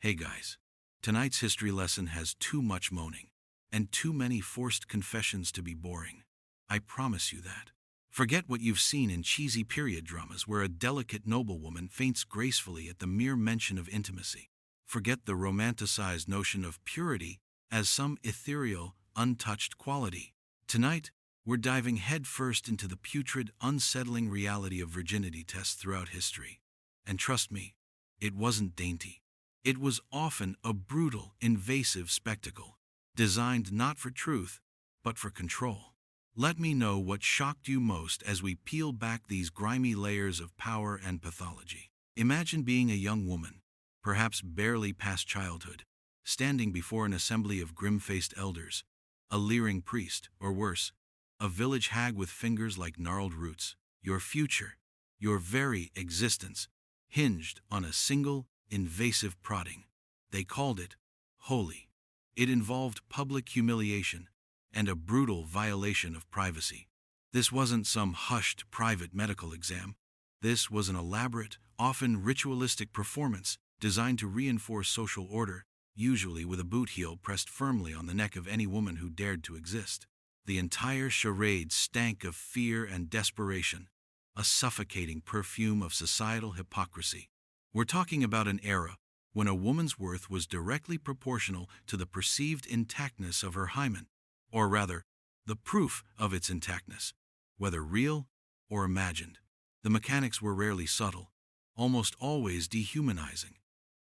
Hey guys, tonight's history lesson has too much moaning and too many forced confessions to be boring. I promise you that. Forget what you've seen in cheesy period dramas where a delicate noblewoman faints gracefully at the mere mention of intimacy. Forget the romanticized notion of purity as some ethereal, untouched quality. Tonight, we're diving headfirst into the putrid, unsettling reality of virginity tests throughout history. And trust me, it wasn't dainty. It was often a brutal, invasive spectacle, designed not for truth, but for control. Let me know what shocked you most as we peel back these grimy layers of power and pathology. Imagine being a young woman, perhaps barely past childhood, standing before an assembly of grim-faced elders, a leering priest, or worse, a village hag with fingers like gnarled roots. Your future, your very existence, hinged on a single, invasive prodding. They called it holy. It involved public humiliation and a brutal violation of privacy. This wasn't some hushed private medical exam. This was an elaborate, often ritualistic performance designed to reinforce social order, usually with a boot heel pressed firmly on the neck of any woman who dared to exist. The entire charade stank of fear and desperation, a suffocating perfume of societal hypocrisy. We're talking about an era when a woman's worth was directly proportional to the perceived intactness of her hymen, or rather, the proof of its intactness, whether real or imagined. The mechanics were rarely subtle, almost always dehumanizing,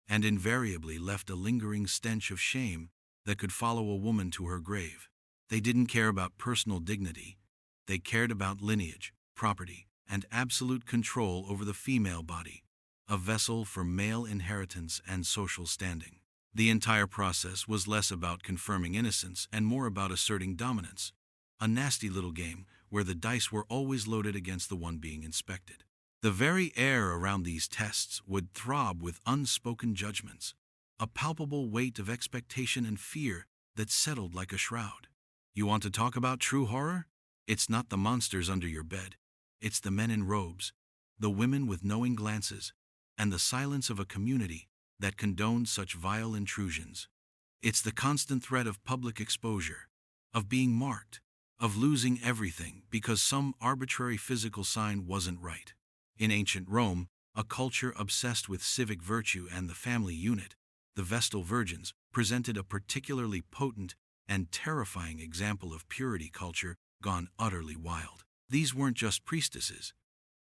and invariably left a lingering stench of shame that could follow a woman to her grave. They didn't care about personal dignity. They cared about lineage, property, and absolute control over the female body, a vessel for male inheritance and social standing. The entire process was less about confirming innocence and more about asserting dominance, a nasty little game where the dice were always loaded against the one being inspected. The very air around these tests would throb with unspoken judgments, a palpable weight of expectation and fear that settled like a shroud. You want to talk about true horror? It's not the monsters under your bed. It's the men in robes, the women with knowing glances, and the silence of a community that condoned such vile intrusions. It's the constant threat of public exposure, of being marked, of losing everything because some arbitrary physical sign wasn't right. In ancient Rome, a culture obsessed with civic virtue and the family unit, the Vestal Virgins presented a particularly potent and terrifying example of purity culture gone utterly wild. These weren't just priestesses.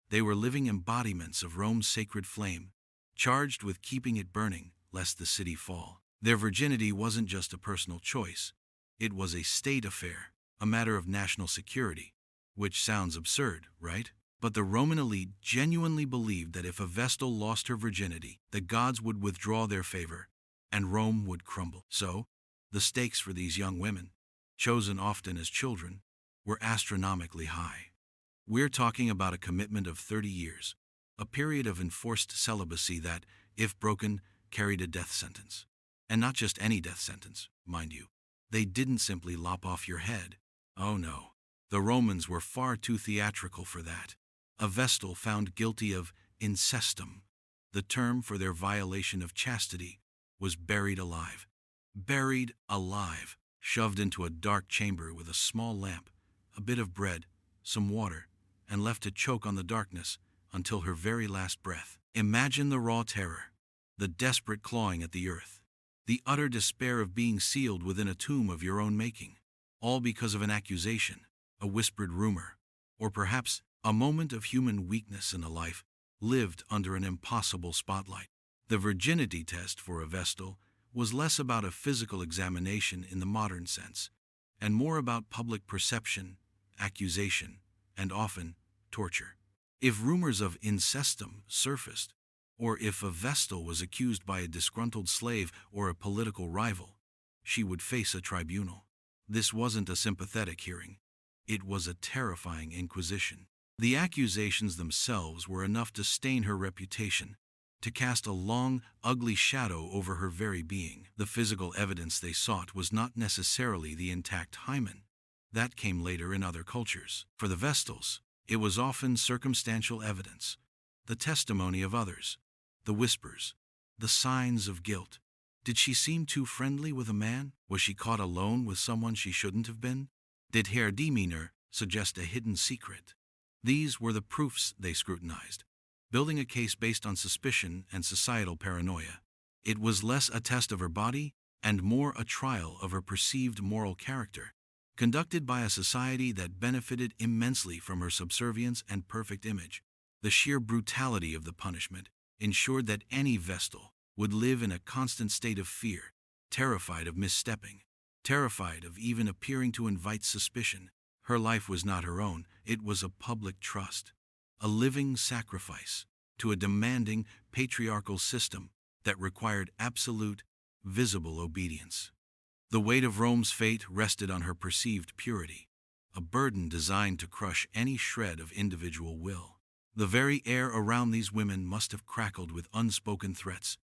They were living embodiments of Rome's sacred flame, charged with keeping it burning lest the city fall. Their virginity wasn't just a personal choice. It was a state affair, a matter of national security, which sounds absurd, right? But the Roman elite genuinely believed that if a Vestal lost her virginity, the gods would withdraw their favor, and Rome would crumble. So, the stakes for these young women, chosen often as children, were astronomically high. We're talking about a commitment of 30 years, a period of enforced celibacy that, if broken, carried a death sentence. And not just any death sentence, mind you. They didn't simply lop off your head. Oh no, the Romans were far too theatrical for that. A Vestal found guilty of incestum, the term for their violation of chastity, was buried alive. Buried alive, shoved into a dark chamber with a small lamp, a bit of bread, some water, and left to choke on the darkness until her very last breath. Imagine the raw terror, the desperate clawing at the earth, the utter despair of being sealed within a tomb of your own making, all because of an accusation, a whispered rumor, or perhaps a moment of human weakness in a life lived under an impossible spotlight. The virginity test for a Vestal was less about a physical examination in the modern sense, and more about public perception, accusation, and often torture. If rumors of incestum surfaced, or if a Vestal was accused by a disgruntled slave or a political rival, she would face a tribunal. This wasn't a sympathetic hearing. It was a terrifying inquisition. The accusations themselves were enough to stain her reputation, to cast a long, ugly shadow over her very being. The physical evidence they sought was not necessarily the intact hymen. That came later in other cultures. For the Vestals, it was often circumstantial evidence, the testimony of others, the whispers, the signs of guilt. Did she seem too friendly with a man? Was she caught alone with someone she shouldn't have been? Did her demeanor suggest a hidden secret? These were the proofs they scrutinized, building a case based on suspicion and societal paranoia. It was less a test of her body and more a trial of her perceived moral character, conducted by a society that benefited immensely from her subservience and perfect image. The sheer brutality of the punishment ensured that any Vestal would live in a constant state of fear, terrified of misstepping, terrified of even appearing to invite suspicion. Her life was not her own, it was a public trust, a living sacrifice to a demanding patriarchal system that required absolute, visible obedience. The weight of Rome's fate rested on her perceived purity, a burden designed to crush any shred of individual will. The very air around these women must have crackled with unspoken threats,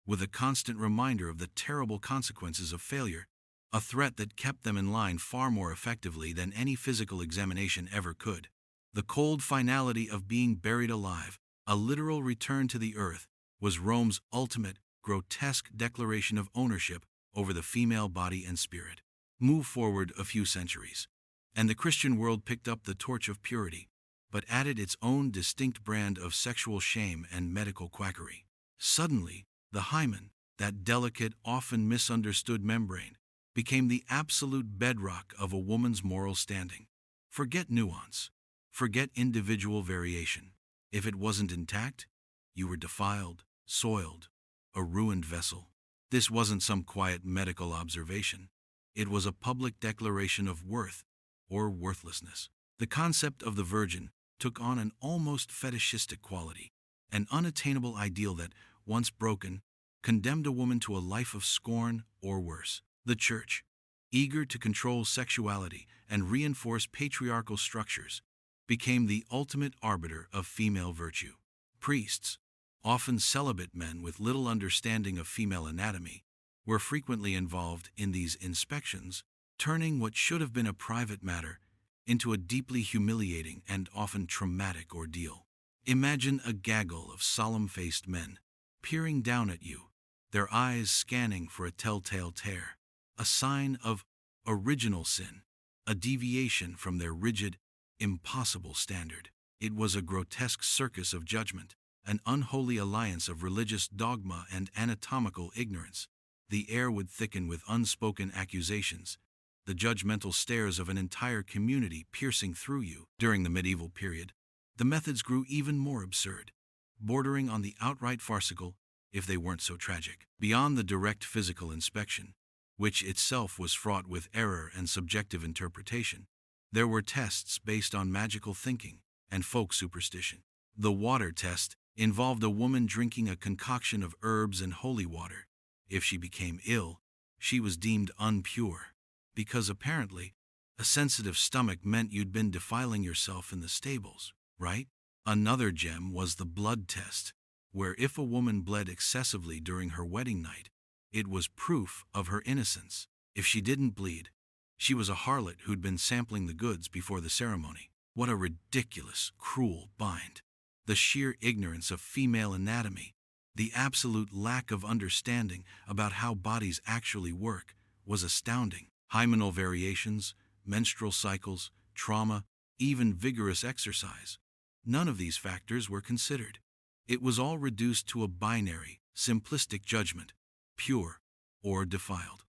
with a constant reminder of the terrible consequences of failure, a threat that kept them in line far more effectively than any physical examination ever could. The cold finality of being buried alive, a literal return to the earth, was Rome's ultimate, grotesque declaration of ownership over the female body and spirit. Move forward a few centuries, and the Christian world picked up the torch of purity, but added its own distinct brand of sexual shame and medical quackery. Suddenly, the hymen, that delicate, often misunderstood membrane, became the absolute bedrock of a woman's moral standing. Forget nuance. Forget individual variation. If it wasn't intact, you were defiled, soiled, a ruined vessel. This wasn't some quiet medical observation. It was a public declaration of worth or worthlessness. The concept of the virgin took on an almost fetishistic quality, an unattainable ideal that, once broken, condemned a woman to a life of scorn or worse. The Church, eager to control sexuality and reinforce patriarchal structures, became the ultimate arbiter of female virtue. Priests, often celibate men with little understanding of female anatomy, were frequently involved in these inspections, turning what should have been a private matter into a deeply humiliating and often traumatic ordeal. Imagine a gaggle of solemn-faced men peering down at you, their eyes scanning for a telltale tear, a sign of original sin, a deviation from their rigid, impossible standard. It was a grotesque circus of judgment, an unholy alliance of religious dogma and anatomical ignorance. The air would thicken with unspoken accusations, the judgmental stares of an entire community piercing through you. During the medieval period, the methods grew even more absurd, bordering on the outright farcical, if they weren't so tragic. Beyond the direct physical inspection, which itself was fraught with error and subjective interpretation, there were tests based on magical thinking and folk superstition. The water test involved a woman drinking a concoction of herbs and holy water. If she became ill, she was deemed unpure, because apparently a sensitive stomach meant you'd been defiling yourself in the stables, right? Another gem was the blood test, where if a woman bled excessively during her wedding night, it was proof of her innocence. If she didn't bleed, she was a harlot who'd been sampling the goods before the ceremony. What a ridiculous, cruel bind. The sheer ignorance of female anatomy, the absolute lack of understanding about how bodies actually work, was astounding. Hymenal variations, menstrual cycles, trauma, even vigorous exercise. None of these factors were considered. It was all reduced to a binary, simplistic judgment, pure or defiled.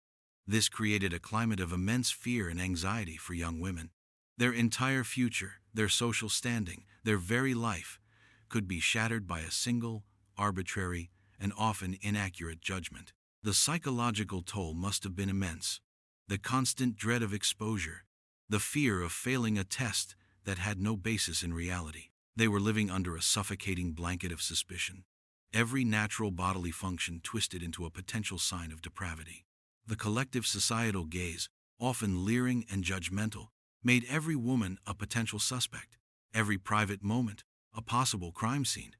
This created a climate of immense fear and anxiety for young women. Their entire future, their social standing, their very life could be shattered by a single, arbitrary, and often inaccurate judgment. The psychological toll must have been immense. The constant dread of exposure, the fear of failing a test that had no basis in reality. They were living under a suffocating blanket of suspicion, every natural bodily function twisted into a potential sign of depravity. The collective societal gaze, often leering and judgmental, made every woman a potential suspect, every private moment a possible crime scene.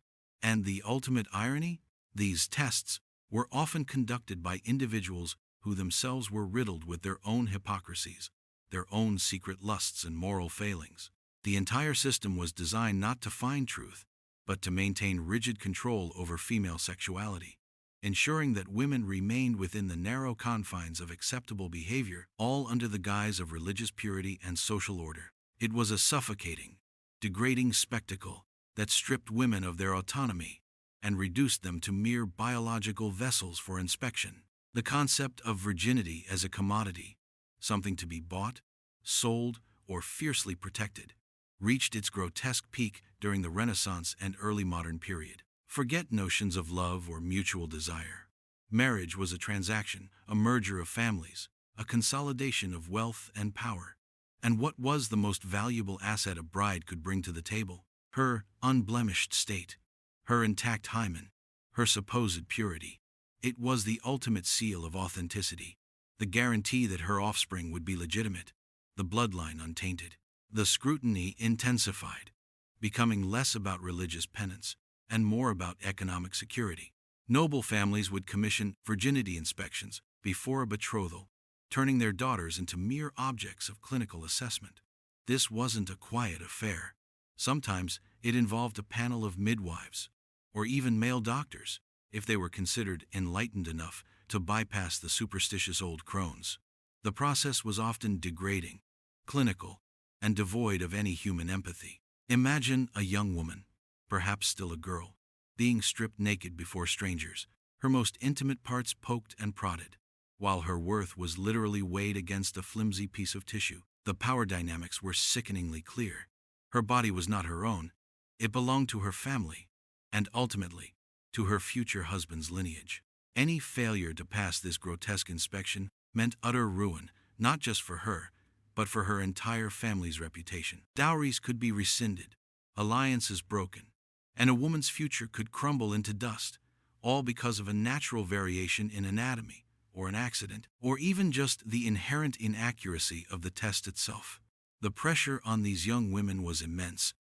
And the ultimate irony? These tests were often conducted by individuals who themselves were riddled with their own hypocrisies, their own secret lusts and moral failings. The entire system was designed not to find truth, but to maintain rigid control over female sexuality. ensuring that women remained within the narrow confines of acceptable behavior, all under the guise of religious purity and social order. It was a suffocating, degrading spectacle that stripped women of their autonomy and reduced them to mere biological vessels for inspection. The concept of virginity as a commodity, something to be bought, sold, or fiercely protected, reached its grotesque peak during the Renaissance and early modern period. Forget notions of love or mutual desire. Marriage was a transaction, a merger of families, a consolidation of wealth and power. And what was the most valuable asset a bride could bring to the table? Her unblemished state, her intact hymen, her supposed purity. It was the ultimate seal of authenticity, the guarantee that her offspring would be legitimate, the bloodline untainted. The scrutiny intensified, becoming less about religious penance and more about economic security. Noble families would commission virginity inspections before a betrothal, turning their daughters into mere objects of clinical assessment. This wasn't a quiet affair. Sometimes it involved a panel of midwives, or even male doctors, if they were considered enlightened enough to bypass the superstitious old crones. The process was often degrading, clinical, and devoid of any human empathy. Imagine a young woman, perhaps still a girl, being stripped naked before strangers, her most intimate parts poked and prodded, while her worth was literally weighed against a flimsy piece of tissue. The power dynamics were sickeningly clear. Her body was not her own. It belonged to her family, and ultimately, to her future husband's lineage. Any failure to pass this grotesque inspection meant utter ruin, not just for her, but for her entire family's reputation. Dowries could be rescinded, alliances broken, and a woman's future could crumble into dust, all because of a natural variation in anatomy, or an accident, or even just the inherent inaccuracy of the test itself. The pressure on these young women was immense,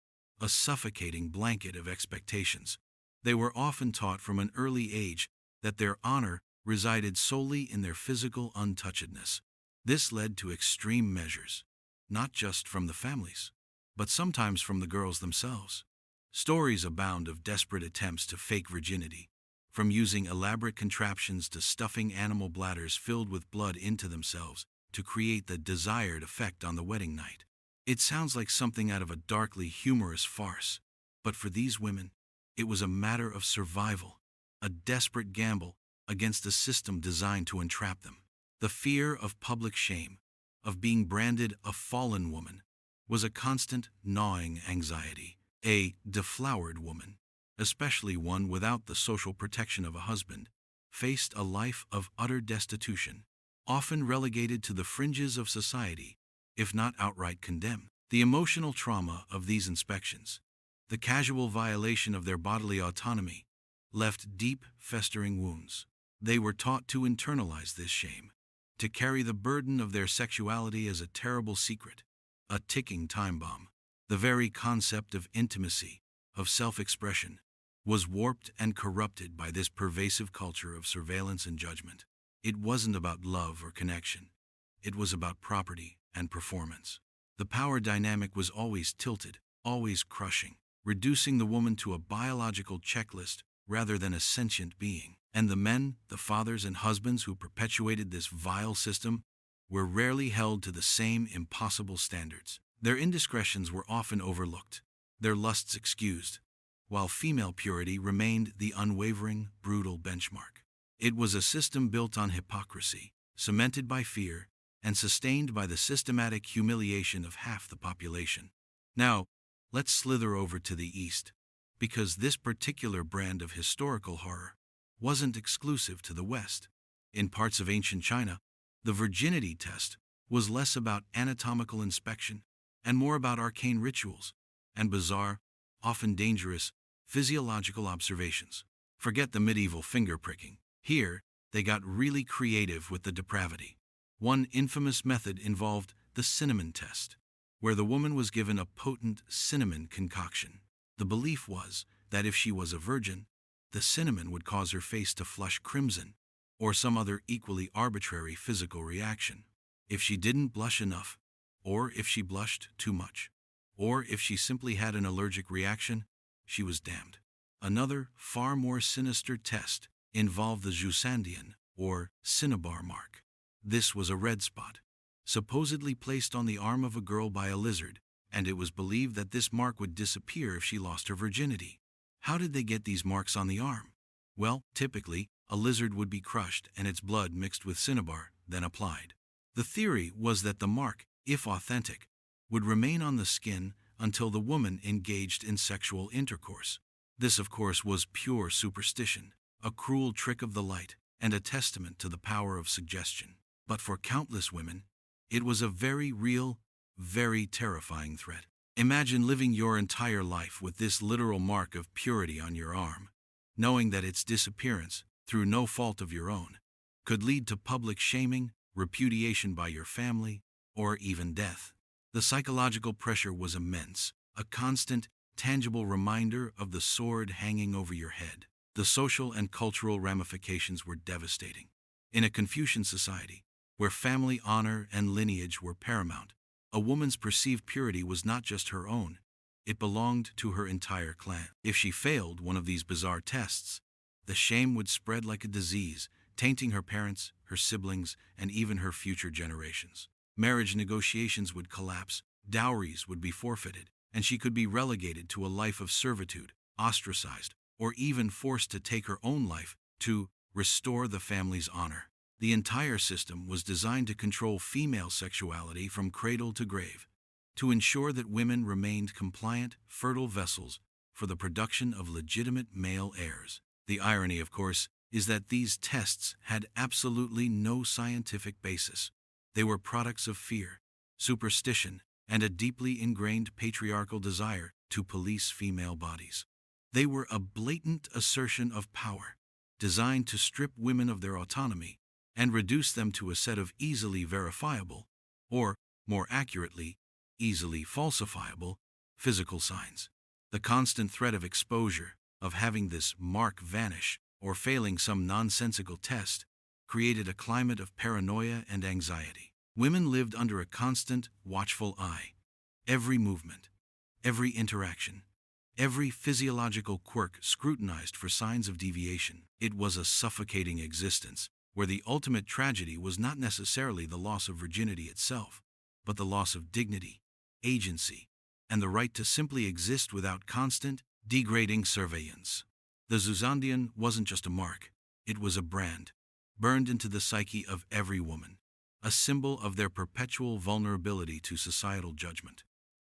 a suffocating blanket of expectations. They were often taught from an early age that their honor resided solely in their physical untouchedness. This led to extreme measures, not just from the families, but sometimes from the girls themselves. Stories abound of desperate attempts to fake virginity, from using elaborate contraptions to stuffing animal bladders filled with blood into themselves to create the desired effect on the wedding night. It sounds like something out of a darkly humorous farce, but for these women, it was a matter of survival, a desperate gamble against a system designed to entrap them. The fear of public shame, of being branded a fallen woman, was a constant, gnawing anxiety. A deflowered woman, especially one without the social protection of a husband, faced a life of utter destitution, often relegated to the fringes of society, if not outright condemned. The emotional trauma of these inspections, the casual violation of their bodily autonomy, left deep, festering wounds. They were taught to internalize this shame, to carry the burden of their sexuality as a terrible secret, a ticking time bomb. The very concept of intimacy, of self-expression, was warped and corrupted by this pervasive culture of surveillance and judgment. It wasn't about love or connection. It was about property and performance. The power dynamic was always tilted, always crushing, reducing the woman to a biological checklist rather than a sentient being. And the men, the fathers and husbands who perpetuated this vile system, were rarely held to the same impossible standards. Their indiscretions were often overlooked, their lusts excused, while female purity remained the unwavering, brutal benchmark. It was a system built on hypocrisy, cemented by fear, and sustained by the systematic humiliation of half the population. Now, let's slither over to the East, because this particular brand of historical horror wasn't exclusive to the West. In parts of ancient China, the virginity test was less about anatomical inspection and more about arcane rituals and bizarre, often dangerous, physiological observations. Forget the medieval finger pricking. Here, they got really creative with the depravity. One infamous method involved the cinnamon test, where the woman was given a potent cinnamon concoction. The belief was that if she was a virgin, the cinnamon would cause her face to flush crimson, or some other equally arbitrary physical reaction. If she didn't blush enough, or if she blushed too much, or if she simply had an allergic reaction, she was damned. Another, far more sinister test involved the Jusandian, or cinnabar mark. This was a red spot, supposedly placed on the arm of a girl by a lizard, and it was believed that this mark would disappear if she lost her virginity. How did they get these marks on the arm? Well, typically, a lizard would be crushed and its blood mixed with cinnabar, then applied. The theory was that the mark, if authentic, would remain on the skin until the woman engaged in sexual intercourse. This, of course, was pure superstition, a cruel trick of the light, and a testament to the power of suggestion. But for countless women, it was a very real, very terrifying threat. Imagine living your entire life with this literal mark of purity on your arm, knowing that its disappearance, through no fault of your own, could lead to public shaming, repudiation by your family, or even death. The psychological pressure was immense, a constant, tangible reminder of the sword hanging over your head. The social and cultural ramifications were devastating. In a Confucian society, where family honor and lineage were paramount, a woman's perceived purity was not just her own, it belonged to her entire clan. If she failed one of these bizarre tests, the shame would spread like a disease, tainting her parents, her siblings, and even her future generations. Marriage negotiations would collapse, dowries would be forfeited, and she could be relegated to a life of servitude, ostracized, or even forced to take her own life to restore the family's honor. The entire system was designed to control female sexuality from cradle to grave, to ensure that women remained compliant, fertile vessels for the production of legitimate male heirs. The irony, of course, is that these tests had absolutely no scientific basis. They were products of fear, superstition, and a deeply ingrained patriarchal desire to police female bodies. They were a blatant assertion of power, designed to strip women of their autonomy and reduce them to a set of easily verifiable, or, more accurately, easily falsifiable, physical signs. The constant threat of exposure, of having this mark vanish, or failing some nonsensical test, created a climate of paranoia and anxiety. Women lived under a constant, watchful eye. Every movement, every interaction, every physiological quirk scrutinized for signs of deviation. It was a suffocating existence, where the ultimate tragedy was not necessarily the loss of virginity itself, but the loss of dignity, agency, and the right to simply exist without constant, degrading surveillance. The Zuzandian wasn't just a mark, it was a brand, burned into the psyche of every woman, a symbol of their perpetual vulnerability to societal judgment.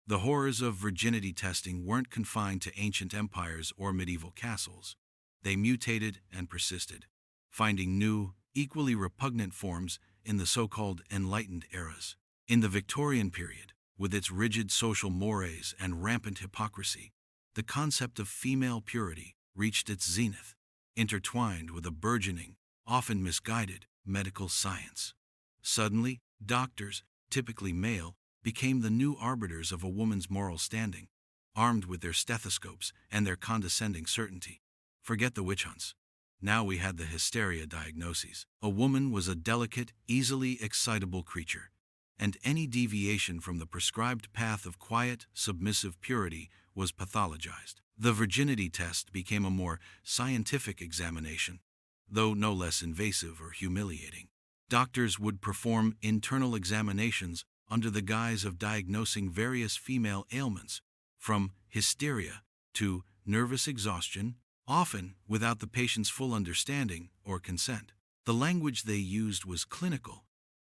The horrors of virginity testing weren't confined to ancient empires or medieval castles. They mutated and persisted, finding new, equally repugnant forms in the so-called enlightened eras. In the Victorian period, with its rigid social mores and rampant hypocrisy, the concept of female purity reached its zenith, intertwined with a burgeoning, often misguided, medical science. Suddenly, doctors, typically male, became the new arbiters of a woman's moral standing, armed with their stethoscopes and their condescending certainty. Forget the witch hunts. Now we had the hysteria diagnoses. A woman was a delicate, easily excitable creature, and any deviation from the prescribed path of quiet, submissive purity was pathologized. The virginity test became a more scientific examination, though no less invasive or humiliating. Doctors would perform internal examinations under the guise of diagnosing various female ailments, from hysteria to nervous exhaustion, often without the patient's full understanding or consent. The language they used was clinical,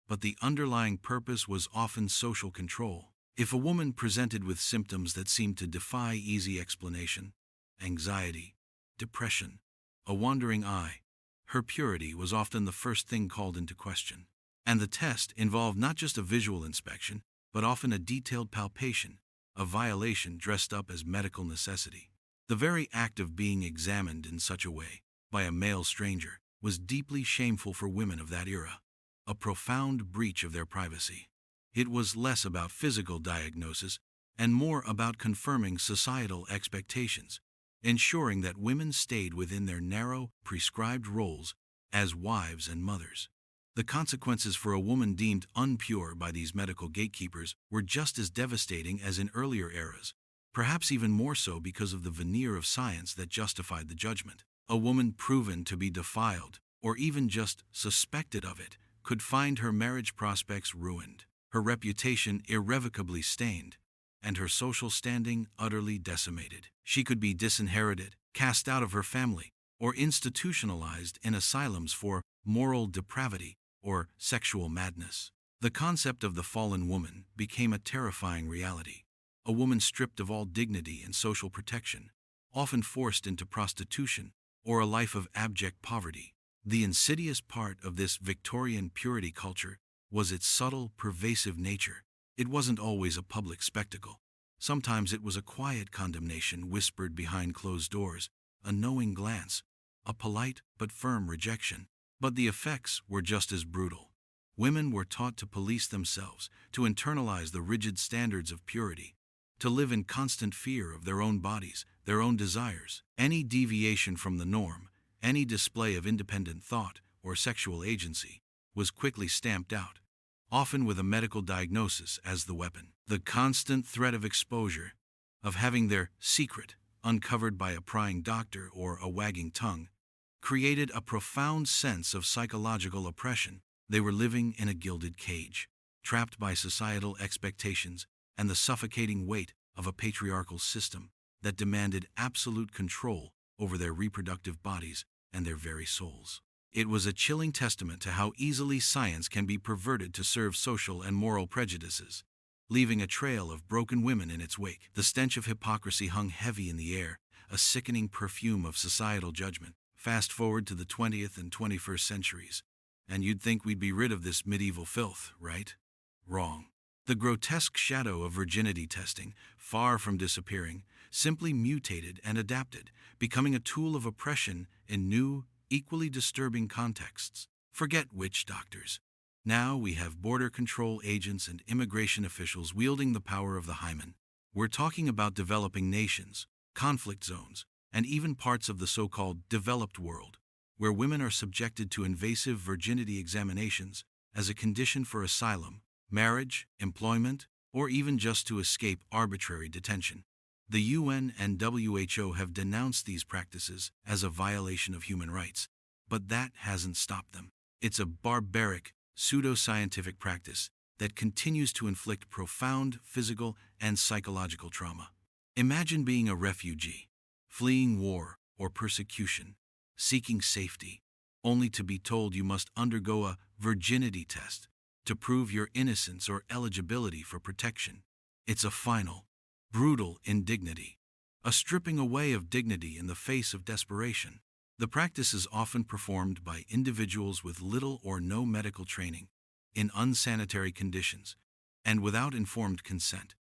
but the underlying purpose was often social control. If a woman presented with symptoms that seemed to defy easy explanation, anxiety, depression, a wandering eye, her purity was often the first thing called into question. And the test involved not just a visual inspection, but often a detailed palpation, a violation dressed up as medical necessity. The very act of being examined in such a way, by a male stranger, was deeply shameful for women of that era, a profound breach of their privacy. It was less about physical diagnosis and more about confirming societal expectations, ensuring that women stayed within their narrow, prescribed roles as wives and mothers. The consequences for a woman deemed unpure by these medical gatekeepers were just as devastating as in earlier eras, perhaps even more so because of the veneer of science that justified the judgment. A woman proven to be defiled, or even just suspected of it, could find her marriage prospects ruined, her reputation irrevocably stained, and her social standing utterly decimated. She could be disinherited, cast out of her family, or institutionalized in asylums for moral depravity or sexual madness. The concept of the fallen woman became a terrifying reality. A woman stripped of all dignity and social protection, often forced into prostitution or a life of abject poverty. The insidious part of this Victorian purity culture was its subtle, pervasive nature. It wasn't always a public spectacle. Sometimes it was a quiet condemnation whispered behind closed doors, a knowing glance, a polite but firm rejection. But the effects were just as brutal. Women were taught to police themselves, to internalize the rigid standards of purity, to live in constant fear of their own bodies, their own desires. Any deviation from the norm, any display of independent thought or sexual agency, was quickly stamped out, often with a medical diagnosis as the weapon. The constant threat of exposure, of having their secret uncovered by a prying doctor or a wagging tongue, created a profound sense of psychological oppression. They were living in a gilded cage, trapped by societal expectations and the suffocating weight of a patriarchal system that demanded absolute control over their reproductive bodies and their very souls. It was a chilling testament to how easily science can be perverted to serve social and moral prejudices, leaving a trail of broken women in its wake. The stench of hypocrisy hung heavy in the air, a sickening perfume of societal judgment. Fast forward to the 20th and 21st centuries, and you'd think we'd be rid of this medieval filth, right? Wrong. The grotesque shadow of virginity testing, far from disappearing, simply mutated and adapted, becoming a tool of oppression in new, equally disturbing contexts. Forget witch doctors. Now we have border control agents and immigration officials wielding the power of the hymen. We're talking about developing nations, conflict zones, and even parts of the so-called developed world, where women are subjected to invasive virginity examinations as a condition for asylum, marriage, employment, or even just to escape arbitrary detention. The UN and WHO have denounced these practices as a violation of human rights, but that hasn't stopped them. It's a barbaric, pseudo-scientific practice that continues to inflict profound physical and psychological trauma. Imagine being a refugee, fleeing war or persecution, seeking safety, only to be told you must undergo a virginity test to prove your innocence or eligibility for protection. It's a final, brutal indignity, a stripping away of dignity in the face of desperation. The practice is often performed by individuals with little or no medical training, in unsanitary conditions, and without informed consent.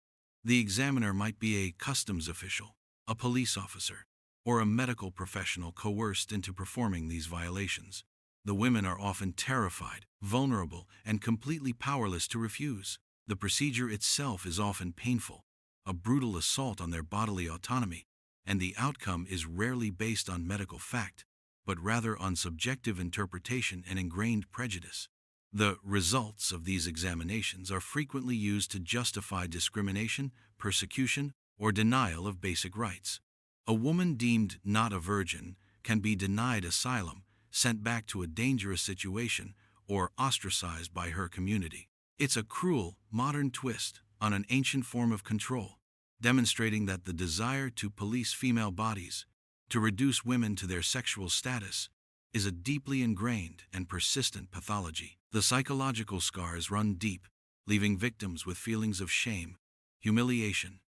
The examiner might be a customs official, a police officer, or a medical professional coerced into performing these violations. The women are often terrified, vulnerable, and completely powerless to refuse. The procedure itself is often painful, a brutal assault on their bodily autonomy, and the outcome is rarely based on medical fact, but rather on subjective interpretation and ingrained prejudice. The results of these examinations are frequently used to justify discrimination, persecution, or denial of basic rights. A woman deemed not a virgin can be denied asylum, sent back to a dangerous situation, or ostracized by her community. It's a cruel, modern twist on an ancient form of control, demonstrating that the desire to police female bodies, to reduce women to their sexual status, is a deeply ingrained and persistent pathology. The psychological scars run deep, leaving victims with feelings of shame, humiliation,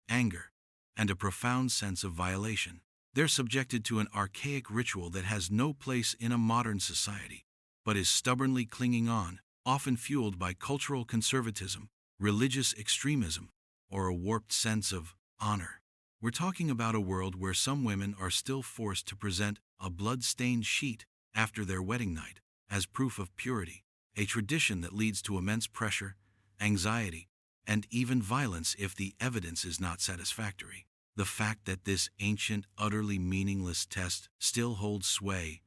anger, and a profound sense of violation. They're subjected to an archaic ritual that has no place in a modern society, but is stubbornly clinging on, often fueled by cultural conservatism, religious extremism, or a warped sense of honor. We're talking about a world where some women are still forced to present a blood-stained sheet after their wedding night as proof of purity, a tradition that leads to immense pressure, anxiety, and even violence if the evidence is not satisfactory. The fact that this ancient, utterly meaningless test still holds sway,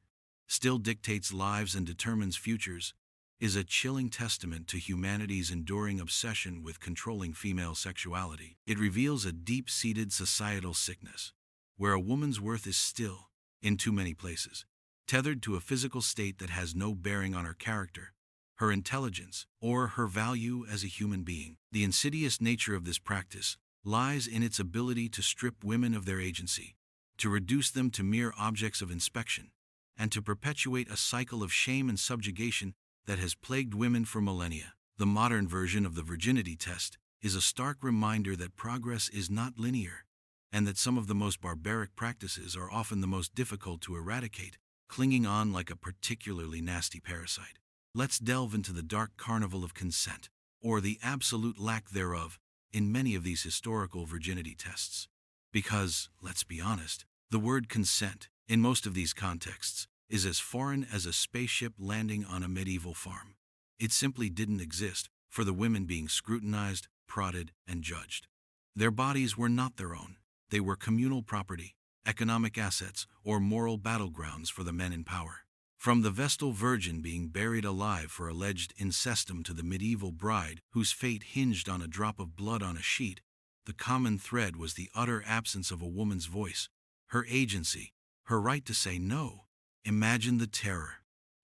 still dictates lives and determines futures, is a chilling testament to humanity's enduring obsession with controlling female sexuality. It reveals a deep-seated societal sickness, where a woman's worth is still, in too many places, tethered to a physical state that has no bearing on her character, her intelligence, or her value as a human being. The insidious nature of this practice lies in its ability to strip women of their agency, to reduce them to mere objects of inspection, and to perpetuate a cycle of shame and subjugation that has plagued women for millennia. The modern version of the virginity test is a stark reminder that progress is not linear, and that some of the most barbaric practices are often the most difficult to eradicate, clinging on like a particularly nasty parasite. Let's delve into the dark carnival of consent, or the absolute lack thereof, in many of these historical virginity tests. Because, let's be honest, the word consent, in most of these contexts, is as foreign as a spaceship landing on a medieval farm. It simply didn't exist for the women being scrutinized, prodded, and judged. Their bodies were not their own. They were communal property, economic assets, or moral battlegrounds for the men in power. From the Vestal Virgin being buried alive for alleged incestum to the medieval bride whose fate hinged on a drop of blood on a sheet, the common thread was the utter absence of a woman's voice, her agency, her right to say no. Imagine the terror,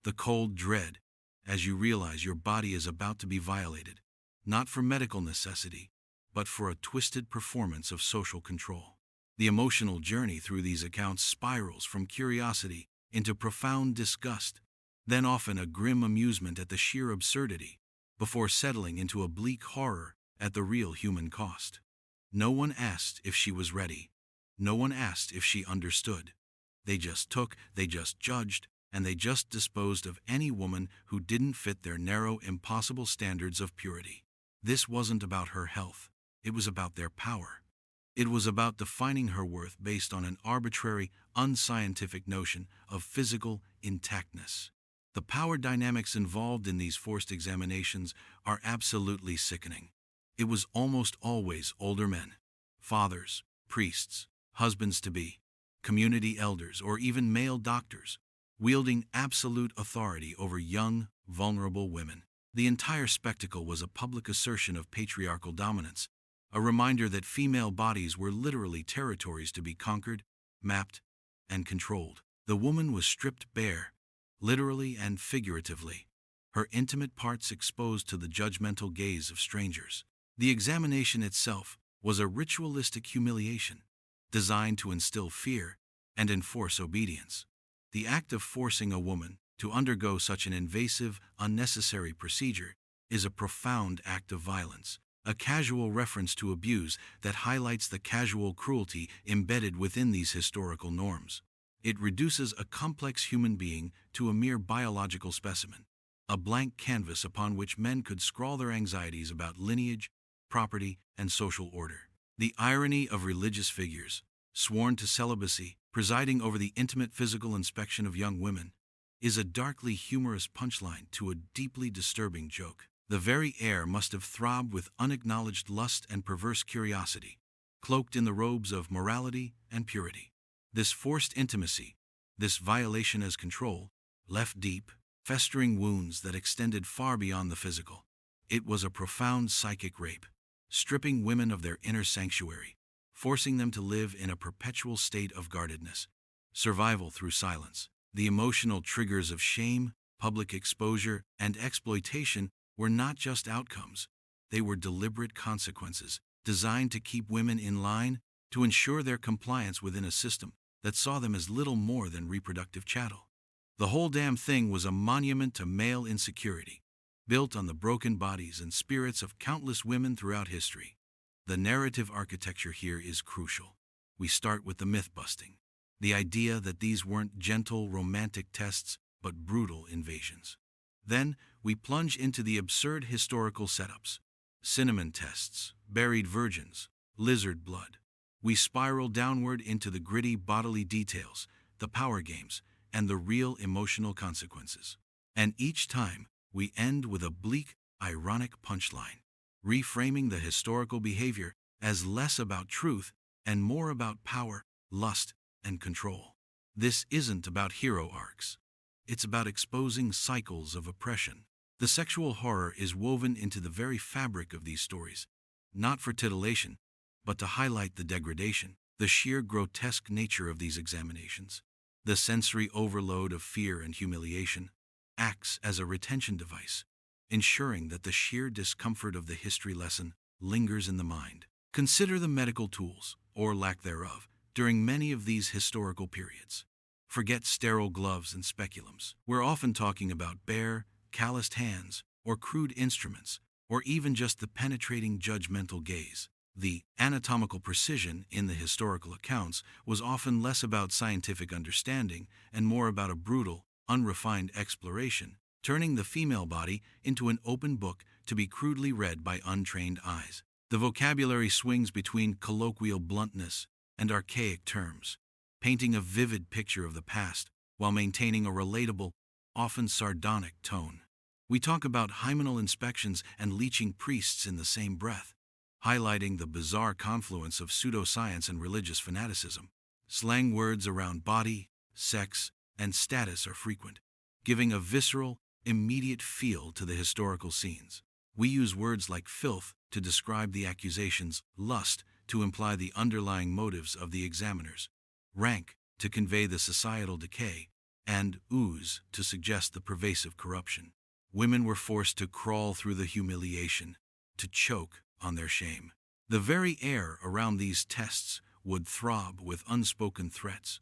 the cold dread, as you realize your body is about to be violated, not for medical necessity, but for a twisted performance of social control. The emotional journey through these accounts spirals from curiosity into profound disgust, then often a grim amusement at the sheer absurdity, before settling into a bleak horror at the real human cost. No one asked if she was ready. No one asked if she understood. They just took, they just judged, and they just disposed of any woman who didn't fit their narrow, impossible standards of purity. This wasn't about her health. It was about their power. It was about defining her worth based on an arbitrary, unscientific notion of physical intactness. The power dynamics involved in these forced examinations are absolutely sickening. It was almost always older men, fathers, priests, husbands-to-be, community elders, or even male doctors, wielding absolute authority over young, vulnerable women. The entire spectacle was a public assertion of patriarchal dominance, a reminder that female bodies were literally territories to be conquered, mapped, and controlled. The woman was stripped bare, literally and figuratively, her intimate parts exposed to the judgmental gaze of strangers. The examination itself was a ritualistic humiliation, designed to instill fear and enforce obedience. The act of forcing a woman to undergo such an invasive, unnecessary procedure is a profound act of violence, a casual reference to abuse that highlights the casual cruelty embedded within these historical norms. It reduces a complex human being to a mere biological specimen, a blank canvas upon which men could scrawl their anxieties about lineage, property, and social order. The irony of religious figures, sworn to celibacy, presiding over the intimate physical inspection of young women, is a darkly humorous punchline to a deeply disturbing joke. The very air must have throbbed with unacknowledged lust and perverse curiosity, cloaked in the robes of morality and purity. This forced intimacy, this violation as control, left deep, festering wounds that extended far beyond the physical. It was a profound psychic rape, stripping women of their inner sanctuary, forcing them to live in a perpetual state of guardedness, survival through silence. The emotional triggers of shame, public exposure, and exploitation were not just outcomes. They were deliberate consequences, designed to keep women in line, to ensure their compliance within a system that saw them as little more than reproductive chattel. The whole damn thing was a monument to male insecurity, built on the broken bodies and spirits of countless women throughout history. The narrative architecture here is crucial. We start with the myth-busting, the idea that these weren't gentle, romantic tests, but brutal invasions. Then, we plunge into the absurd historical setups: cinnamon tests, buried virgins, lizard blood. We spiral downward into the gritty bodily details, the power games, and the real emotional consequences. And each time, we end with a bleak, ironic punchline, reframing the historical behavior as less about truth and more about power, lust, and control. This isn't about hero arcs. It's about exposing cycles of oppression. The sexual horror is woven into the very fabric of these stories, not for titillation, but to highlight the degradation, the sheer grotesque nature of these examinations. The sensory overload of fear and humiliation acts as a retention device, ensuring that the sheer discomfort of the history lesson lingers in the mind. Consider the medical tools, or lack thereof, during many of these historical periods. Forget sterile gloves and speculums. We're often talking about bare, calloused hands, or crude instruments, or even just the penetrating judgmental gaze. The anatomical precision in the historical accounts was often less about scientific understanding and more about a brutal, unrefined exploration, turning the female body into an open book to be crudely read by untrained eyes. The vocabulary swings between colloquial bluntness and archaic terms, painting a vivid picture of the past while maintaining a relatable, often sardonic tone. We talk about hymenal inspections and leeching priests in the same breath, highlighting the bizarre confluence of pseudoscience and religious fanaticism. Slang words around body, sex, and status are frequent, giving a visceral, immediate feel to the historical scenes. We use words like filth to describe the accusations, lust to imply the underlying motives of the examiners, rank to convey the societal decay, and ooze to suggest the pervasive corruption. Women were forced to crawl through the humiliation, to choke on their shame. The very air around these tests would throb with unspoken threats.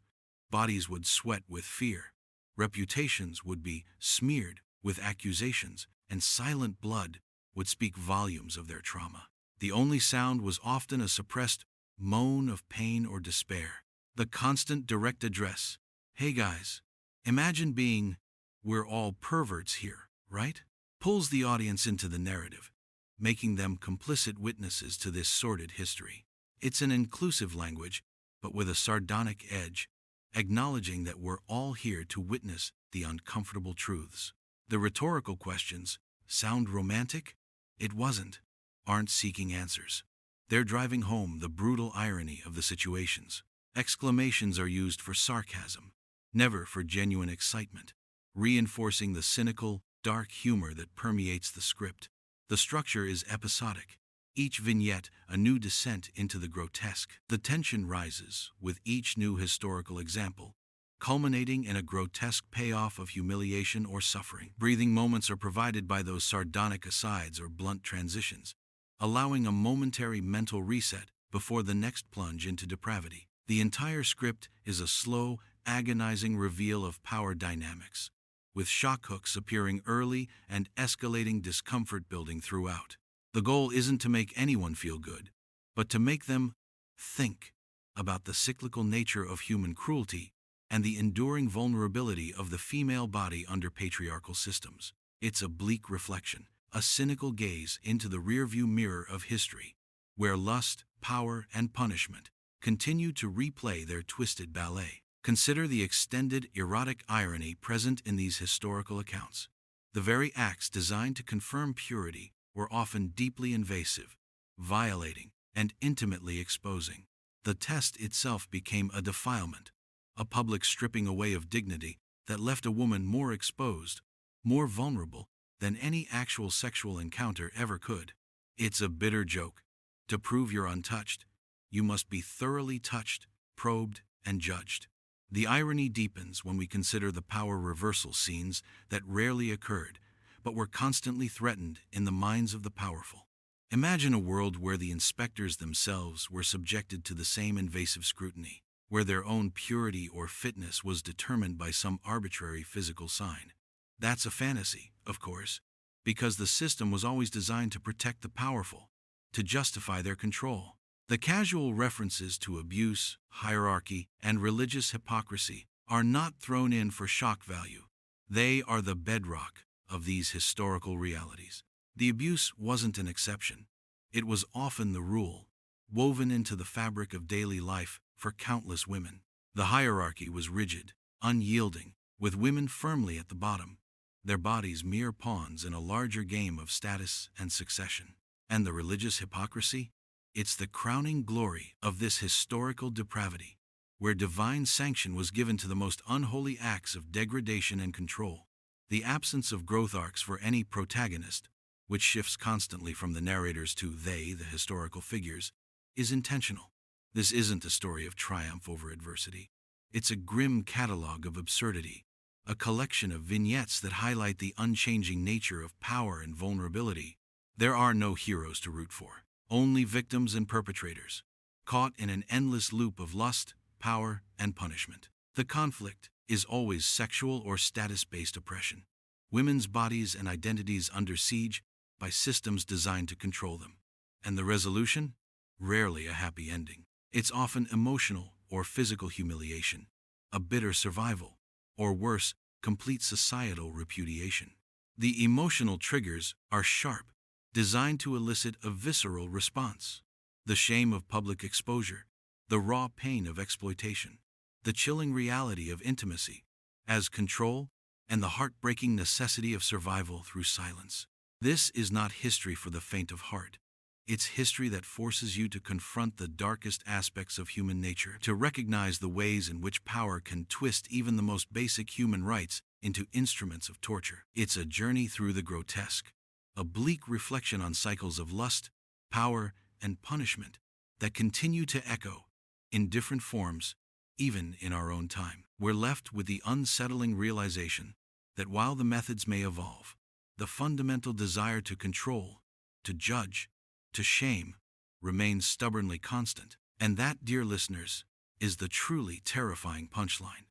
Bodies would sweat with fear. Reputations would be smeared with accusations, and silent blood would speak volumes of their trauma. The only sound was often a suppressed moan of pain or despair. The constant direct address, "Hey guys, imagine being, we're all perverts here, right?" pulls the audience into the narrative, making them complicit witnesses to this sordid history. It's an inclusive language, but with a sardonic edge, acknowledging that we're all here to witness the uncomfortable truths. The rhetorical questions sound romantic? It wasn't. Aren't seeking answers. They're driving home the brutal irony of the situations. Exclamations are used for sarcasm, never for genuine excitement, reinforcing the cynical, dark humor that permeates the script. The structure is episodic, each vignette a new descent into the grotesque. The tension rises with each new historical example, culminating in a grotesque payoff of humiliation or suffering. Breathing moments are provided by those sardonic asides or blunt transitions, allowing a momentary mental reset before the next plunge into depravity. The entire script is a slow, agonizing reveal of power dynamics, with shock hooks appearing early and escalating discomfort building throughout. The goal isn't to make anyone feel good, but to make them think about the cyclical nature of human cruelty and the enduring vulnerability of the female body under patriarchal systems. It's a bleak reflection, a cynical gaze into the rearview mirror of history, where lust, power, and punishment continue to replay their twisted ballet. Consider the extended erotic irony present in these historical accounts. The very acts designed to confirm purity were often deeply invasive, violating, and intimately exposing. The test itself became a defilement, a public stripping away of dignity that left a woman more exposed, more vulnerable than any actual sexual encounter ever could. It's a bitter joke. To prove you're untouched, you must be thoroughly touched, probed, and judged. The irony deepens when we consider the power reversal scenes that rarely occurred, but were constantly threatened in the minds of the powerful. Imagine a world where the inspectors themselves were subjected to the same invasive scrutiny, where their own purity or fitness was determined by some arbitrary physical sign. That's a fantasy, of course, because the system was always designed to protect the powerful, to justify their control. The casual references to abuse, hierarchy, and religious hypocrisy are not thrown in for shock value. They are the bedrock of these historical realities. The abuse wasn't an exception. It was often the rule, woven into the fabric of daily life for countless women. The hierarchy was rigid, unyielding, with women firmly at the bottom, their bodies mere pawns in a larger game of status and succession. And the religious hypocrisy? It's the crowning glory of this historical depravity, where divine sanction was given to the most unholy acts of degradation and control. The absence of growth arcs for any protagonist, which shifts constantly from the narrators to they, the historical figures, is intentional. This isn't a story of triumph over adversity. It's a grim catalog of absurdity, a collection of vignettes that highlight the unchanging nature of power and vulnerability. There are no heroes to root for, only victims and perpetrators, caught in an endless loop of lust, power, and punishment. The conflict is always sexual or status-based oppression. Women's bodies and identities under siege by systems designed to control them. And the resolution? Rarely a happy ending. It's often emotional or physical humiliation, a bitter survival, or worse, complete societal repudiation. The emotional triggers are sharp, designed to elicit a visceral response. The shame of public exposure, the raw pain of exploitation, the chilling reality of intimacy as control, and the heartbreaking necessity of survival through silence. This is not history for the faint of heart. It's history that forces you to confront the darkest aspects of human nature, to recognize the ways in which power can twist even the most basic human rights into instruments of torture. It's a journey through the grotesque, a bleak reflection on cycles of lust, power, and punishment that continue to echo in different forms, even in our own time. We're left with the unsettling realization that while the methods may evolve, the fundamental desire to control, to judge, to shame, remains stubbornly constant. And that, dear listeners, is the truly terrifying punchline.